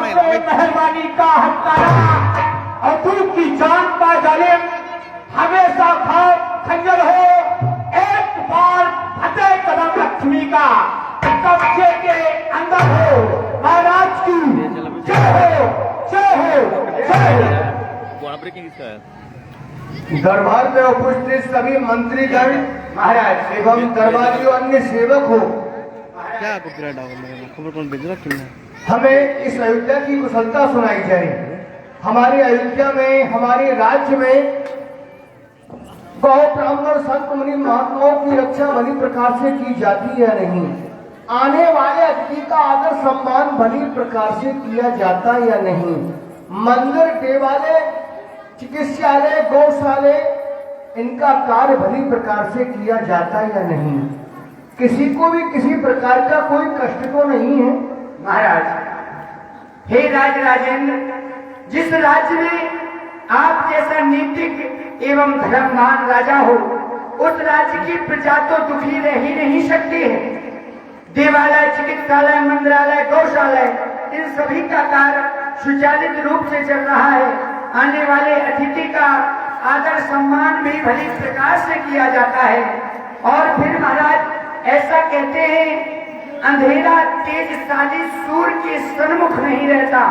आपसे मेहरबानी का हक करा और तू की जान का जालिम हमेशा खाओ खंजर हो। एक बार फतेह कदम लक्ष्मी का कब्जे के अंदर हो। महाराज की जय हो, जय हो, जय हो। दरबार में उपस्थित सभी मंत्रीगण महाराज एवं दरबारियों अन्य सेवक हो, क्या कॉपीराइट खबर कौन भेज रहा है? हमें इस अयोध्या की कुशलता सुनाई जाए। हमारी अयोध्या में, हमारे राज्य में गौ ब्राह्मण संत मुनि महात्माओं की रक्षा भली प्रकार से की जाती है नहीं? आने वाले अतिथि का आदर सम्मान भली प्रकार से किया जाता या नहीं? मंदिर, देवालय, चिकित्सालय, गौशाले, इनका कार्य भली प्रकार से किया जाता या नहीं? किसी को भी किसी प्रकार का कोई कष्ट तो नहीं है? महाराज, हे राज राजेंद्र, जिस राज्य में आप जैसा नीतिक एवं धर्मवान राजा हो, उस राज्य की प्रजा तो दुखी रह ही नहीं सकती है। देवालय, चिकित्सालय, मंदिरालय, गौशालय, इन सभी का कार्य सुचालित रूप से चल रहा है। आने वाले अतिथि का आदर सम्मान भी भली प्रकार से किया जाता है। और फिर महाराज ऐसा कहते हैं, अंधेरा तेजशाली सूर्य के सन्मुख नहीं रहता।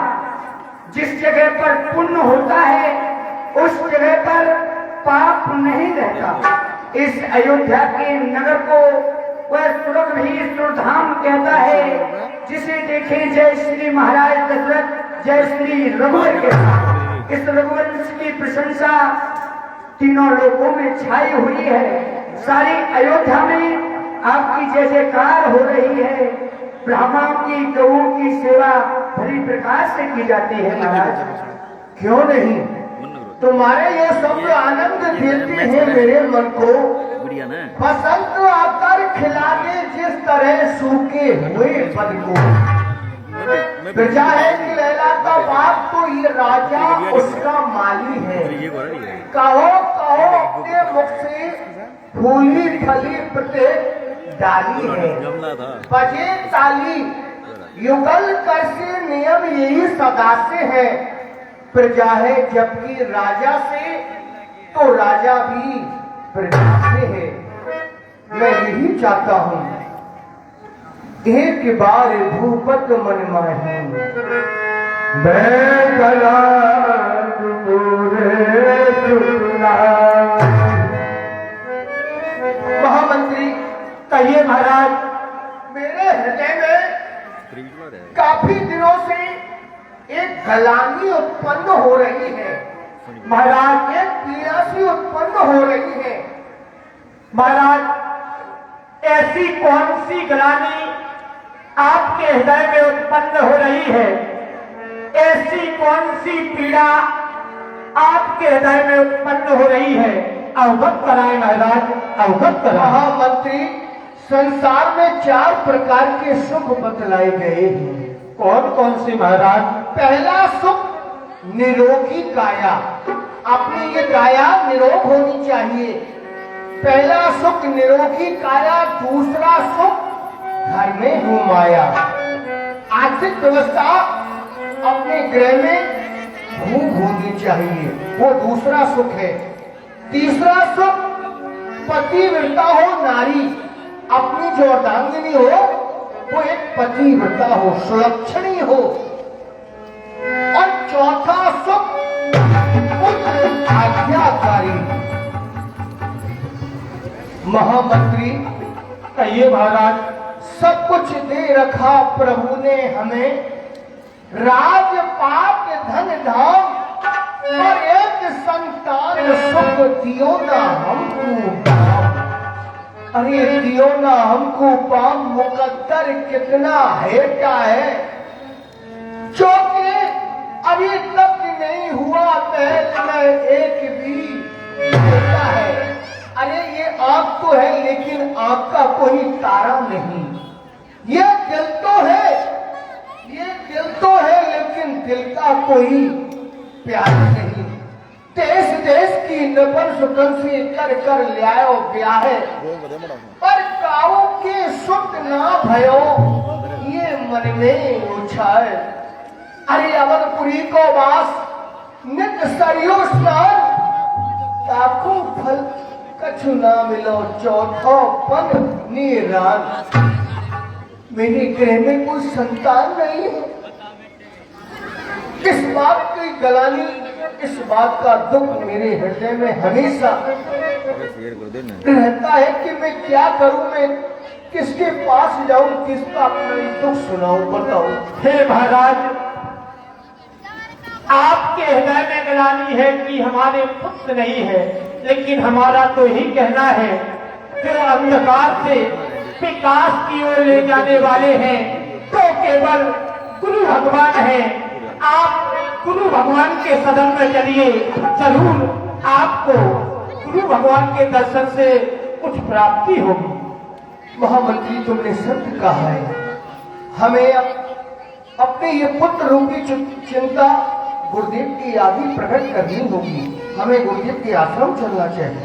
जिस जगह पर पुण्य होता है उस जगह पर पाप नहीं रहता। इस अयोध्या के नगर को वह सुरग भी सुरधाम कहता है, जिसे देखे जय श्री महाराज दशरथ, जय श्री रघुवर के। इस रघुवंश की प्रशंसा तीनों लोगों में छाई हुई है। सारी अयोध्या में आपकी जय जयकार हो रही है। ब्राह्मणों की, गौओं की सेवा भली प्रकार से की जाती है। महाराज, क्यों नहीं? तुम्हारे ये शब्द आनंद देते हैं मेरे मन को। बसंत आकर खिला दे जिस तरह सूखे हुए फल को। प्रजा है कि लैला का बाप तो ये राजा उसका माली है। कहो कहो अपने मुख से फूली फली प्रत्येक डाली है। बजे ताली युगल कर से नियम यही सदा से है। प्रजा है जबकि राजा से तो राजा भी प्रजा से है। मैं यही चाहता हूँ एक बार भूपत मन माही महामंत्री कहिए महाराज। मेरे हृदय में काफी दिनों से एक गलानी उत्पन्न हो रही है। महाराज, एक पीड़ा सी उत्पन्न हो रही है। महाराज, ऐसी कौन सी गलानी आपके हृदय में उत्पन्न हो रही है? ऐसी कौन सी पीड़ा आपके हृदय में उत्पन्न हो रही है? अवगत कराएं महाराज, अवगत कराएं। महामंत्री, संसार में 4 प्रकार के सुख बतलाए गए हैं। कौन कौन सी महाराज? पहला सुख निरोगी काया। अपनी ये काया निरोग होनी चाहिए। पहला सुख निरोगी काया। दूसरा सुख घर में हो माया। आर्थिक व्यवस्था अपने गृह में भूख होनी चाहिए, वो दूसरा सुख है। तीसरा सुख पतिव्रता हो नारी। अपनी जो अर्धांगिनी हो वो एक पतिव्रता हो, सुलक्षणी हो। और चौथा सुख आज्ञाकारी। महामंत्री, कहिए महाराज। सब कुछ दे रखा प्रभु ने हमें, राजपाट धन धाम और एक संतान सुख दियो ना हमको। अरे दियो ना हमको पाम। मुकद्दर कितना है क्या है जो कि अभी तक नहीं हुआ महल में एक भी बेटा है। अरे ये आंख तो है लेकिन आंख का कोई तारा नहीं। ये दिल तो है, ये दिल तो है लेकिन दिल का कोई प्यार नहीं। देश देश की नपन सुतन से कर कर ल्यायो ब्याह पर काऊ के सुख ना भयो ये मन में उछाल। अरे अवधपुरी को वास नित्य सरयू स्नान ताको फल कछु ना मिलो चौथो पद निरान। मेरे गृह में कोई संतान नहीं है। इस बात की गलानी, इस बात का दुख मेरे हृदय में हमेशा रहता है कि मैं क्या करूं, मैं किसके पास जाऊं, किसका अपना दुख सुनाऊं, बताऊं। हे महाराज, आपके हृदय में ग्लानि है कि हमारे पुत्र नहीं है, लेकिन हमारा तो यही कहना है जो अंधकार से विकास की ओर ले जाने वाले हैं तो केवल गुरु भगवान हैं। आप गुरु भगवान के सदन में चलिए, जरूर आपको गुरु भगवान के दर्शन से कुछ प्राप्ति होगी। महामंत्री, तुमने सत्य कहा है। हमें अपने ये पुत्र रूपी चिंता गुरुदेव की आदि प्रकट करनी होगी। हमें गुरुदेव के आश्रम चलना चाहिए।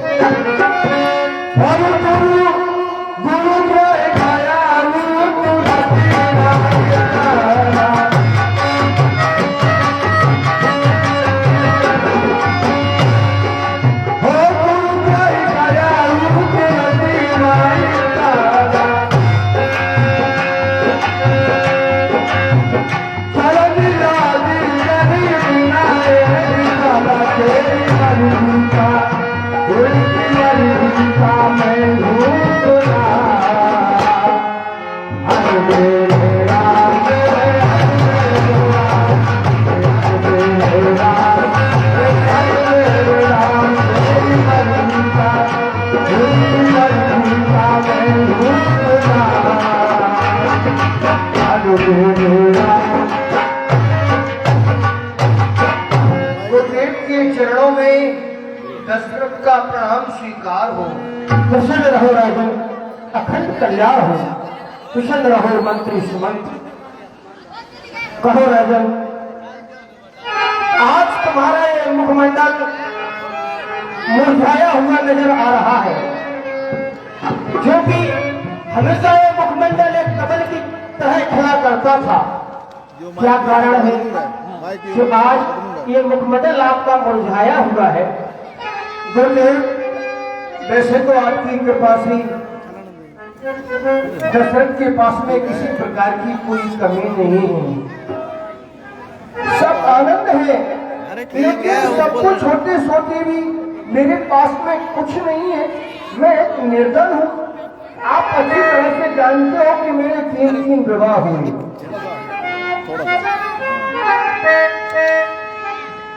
गुरुदेव के चरणों में दशरथ का प्रणाम स्वीकार हो। प्रसन्न रहो राजन, अखंड कल्याण हो। कुशल रहो मंत्री सुमंत्र। कहो राजन, आज तुम्हारा ये मुखमंडल मुरझाया हुआ नजर आ रहा है, जो कि हमेशा ये मुखमंडल एक कमल की तरह खड़ा करता था। क्या कारण है जो आज ये मुखमंडल आपका मुरझाया हुआ है? गुरुदेव, वैसे तो आपकी कृपा से दशरथ के पास में किसी प्रकार की कोई कमी नहीं है, सब आनंद है, लेकिन सब कुछ होते सोते भी मेरे पास में कुछ नहीं है। मैं एक निर्धन हूँ। आप अच्छी तरह से जानते हो कि मेरे 3 विवाह हुए।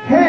हे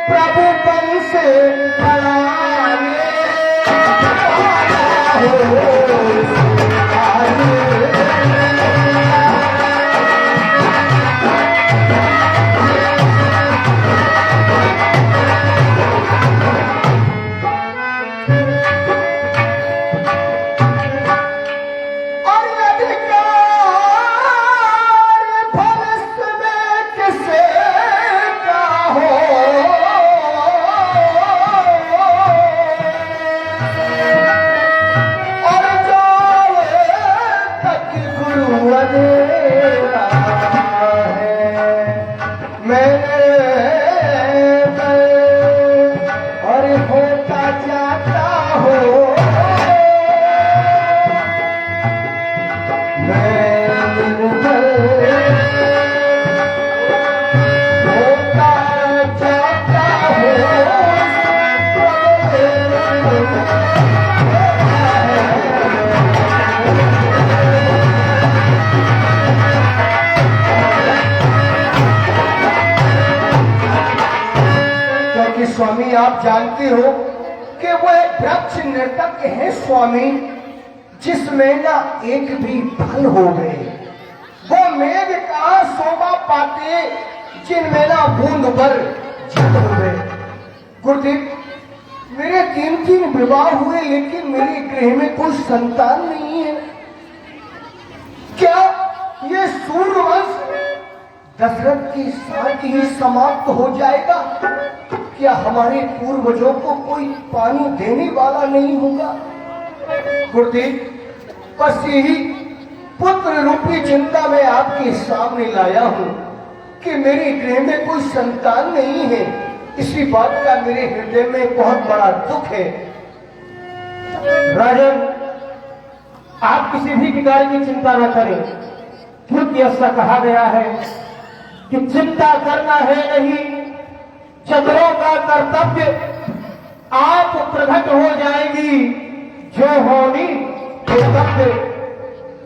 प्रभु पर से जानते हो कि वह वृक्ष नृतक है स्वामी, जिसमें ना एक भी फल हो गए। वो मेघ कहाँ शोभा पाते, जिनमें ना बूंद भर जल हो गए। गुरुदेव, मेरे 3 विवाह हुए, लेकिन मेरे गृह में कोई संतान नहीं है। क्या ये सूर्यवंश दशरथ के साथ ही समाप्त हो जाएगा? क्या हमारे पूर्वजों को कोई पानी देने वाला नहीं होगा? गुरुदेव, बस यही पुत्र रूपी चिंता मैं आपके सामने लाया हूं कि मेरे गृह में कोई संतान नहीं है। इसी बात का मेरे हृदय में बहुत बड़ा दुख है। राजन, आप किसी भी प्रकार की चिंता न करें, क्योंकि ऐसा कहा गया है कि चिंता करना है नहीं चतुरों का कर्तव्य, आप प्रकट हो जाएगी जो होनी कर्तव्य।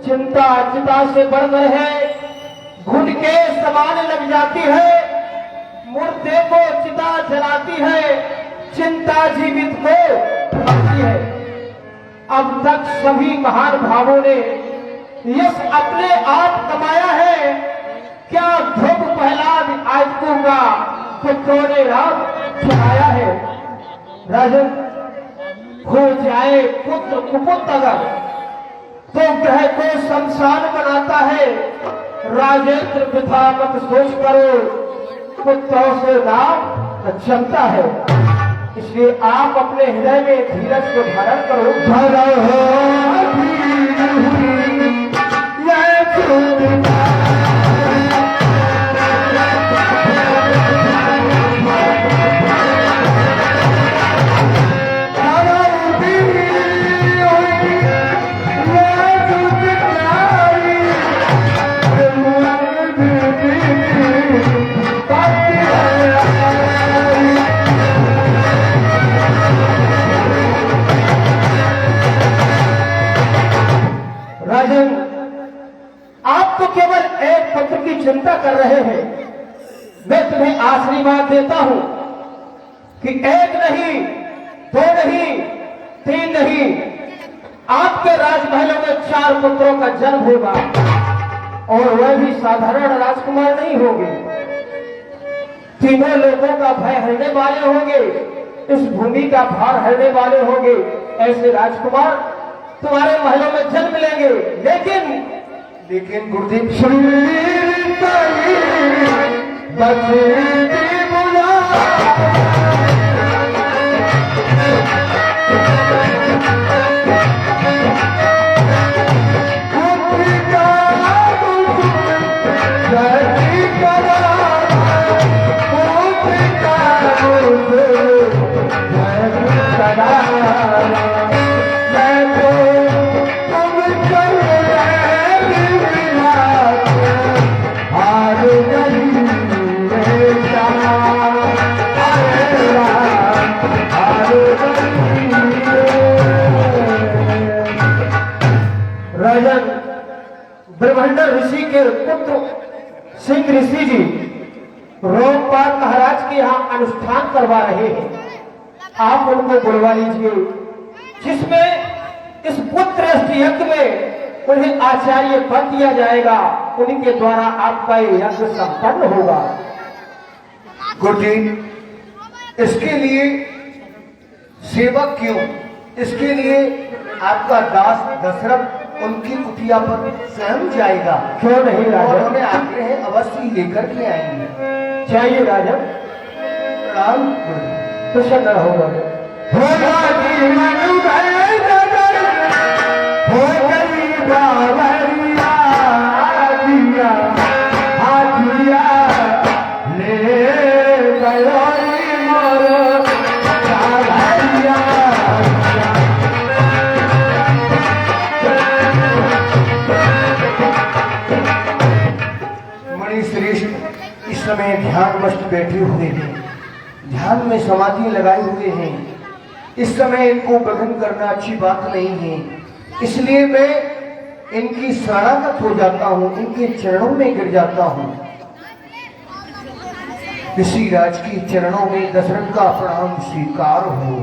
चिंता चिता से बढ़कर है, घुन के समान लग जाती है, मुर्दे को चिता जलाती है, चिंता जीवित को रखती है। अब तक सभी महान भावों ने यश अपने आप कमाया है, क्या ध्रुव प्रहलाद आदित्य का पुत्रों ने रात चढ़ाया है। राजन, हो जाए पुत्र कुपुत्र अगर तो ग्रह को शमशान बनाता है। राजेंद्र वृथा मत सोच करो, पुत्रों से नाम चलता है। इसलिए आप अपने हृदय में धीरज को धारण करो। राजन, आप तो केवल एक पुत्र की चिंता कर रहे हैं। मैं तुम्हें आशीर्वाद देता हूं कि एक नहीं, 2 नहीं, 3 नहीं, आपके राजमहलों में 4 पुत्रों का जन्म होगा, और वह भी साधारण राजकुमार नहीं होंगे। तीनों लोगों का भय हरने वाले होंगे, इस भूमि का भार हरने वाले होंगे। ऐसे राजकुमार तुम्हारे महलों में जन्म लेंगे। लेकिन गुरुदेव, ब्रह्मंडर ऋषि के पुत्र सिंह ऋषि जी रोमपाल महाराज के यहाँ अनुष्ठान करवा रहे हैं। आप उनको बुलवा लीजिए, जिसमें इस पुत्र यज्ञ में उन्हें आचार्य पद दिया जाएगा। उन्हीं के द्वारा आपका यज्ञ संपन्न होगा। गुरुजी, इसके लिए सेवक क्यों? इसके लिए आपका दास दशरथ उनकी कुटिया पर स्वयं जाएगा। क्यों नहीं राजा? और उन्हें आग्रह अवश्य लेकर के आएंगे। चाहिए राजा। राम प्रसन्न होगा। इस समय ध्यान मस्त बैठे हुए हैं, ध्यान में समाधि लगाए हुए हैं। इस समय इनको गगन करना अच्छी बात नहीं है, इसलिए मैं इनकी शरणागत हो जाता हूँ, इनके चरणों में गिर जाता हूँ। ऋषिराज के चरणों में दशरथ का प्रणाम स्वीकार हो।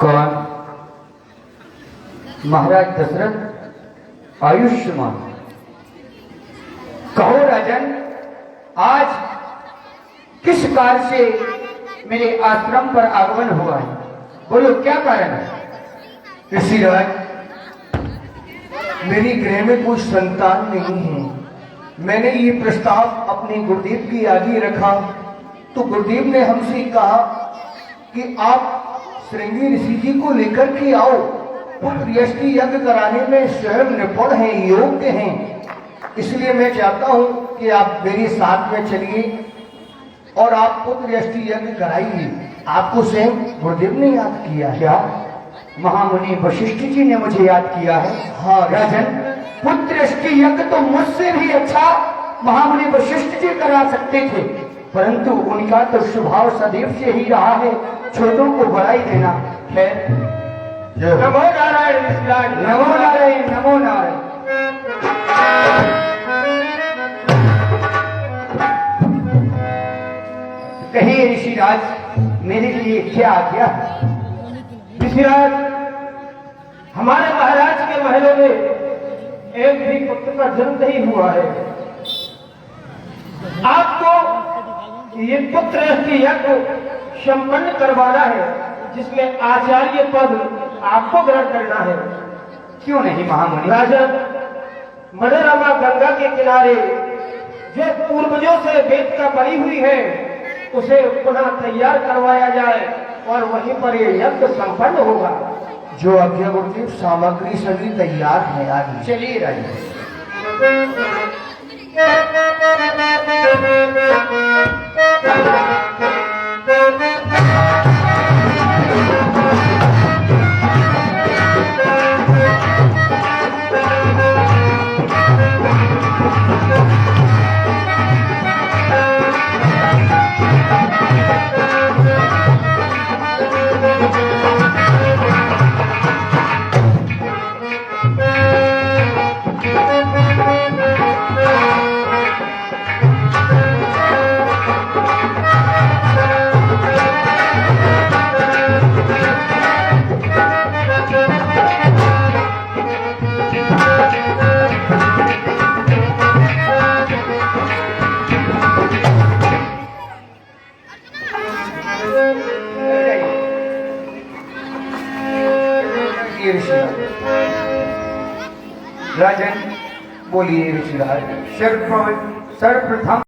कौन? महाराज दशरथ आयुष्मान। कहो राजन, आज किस कार्य से मेरे आश्रम पर आगमन हुआ है? बोलो क्या कारण है? ऋषिराज, मेरी गृह में कोई संतान नहीं है। मैंने ये प्रस्ताव अपने गुरुदेव के आगे रखा तो गुरुदेव ने हमसे कहा कि आप श्रृंगी ऋषि जी को लेकर के आओ। पुत्र यष्टि यज्ञ कराने में स्वयं निपुण हैं, योग्य हैं। इसलिए मैं चाहता हूं कि आप मेरे साथ में चलिए और आप पुत्र यष्टि यज्ञ कराइए। आपको स्वयं गुरुदेव ने याद किया। क्या महामुनि वशिष्ठ जी ने मुझे याद किया है? हाँ राजन, पुत्र यज्ञ तो मुझसे भी अच्छा महामुनि वशिष्ठ जी करा सकते थे, परंतु उनका तो स्वभाव सदैव से ही रहा है छोटों को बढ़ाई देना है। नमो नारायण ऋषिराज, नमो नारायण, नमो नारायण। कहिए ऋषिराज, मेरे लिए क्या आज्ञा? ऋषिराज, हमारे महाराज के महलों में एक भी पुत्र का जन्म नहीं हुआ है। आपको ये पुत्र यज्ञ संपन्न करवाना है, जिसमें आचार्य पद आपको ग्रहण करना है। क्यों नहीं महामुनि? राजन, मनोरमा गंगा के किनारे जो पूर्वजों से वेद का पड़ी हुई है, उसे पुनः तैयार करवाया जाए और वहीं पर ये यज्ञ संपन्न होगा। जो आज्ञा गुरुदेव, सामग्री सभी तैयार है। आगे चलिए राजन। राजन बोलिए ऋषिराज। सर्वप्रथम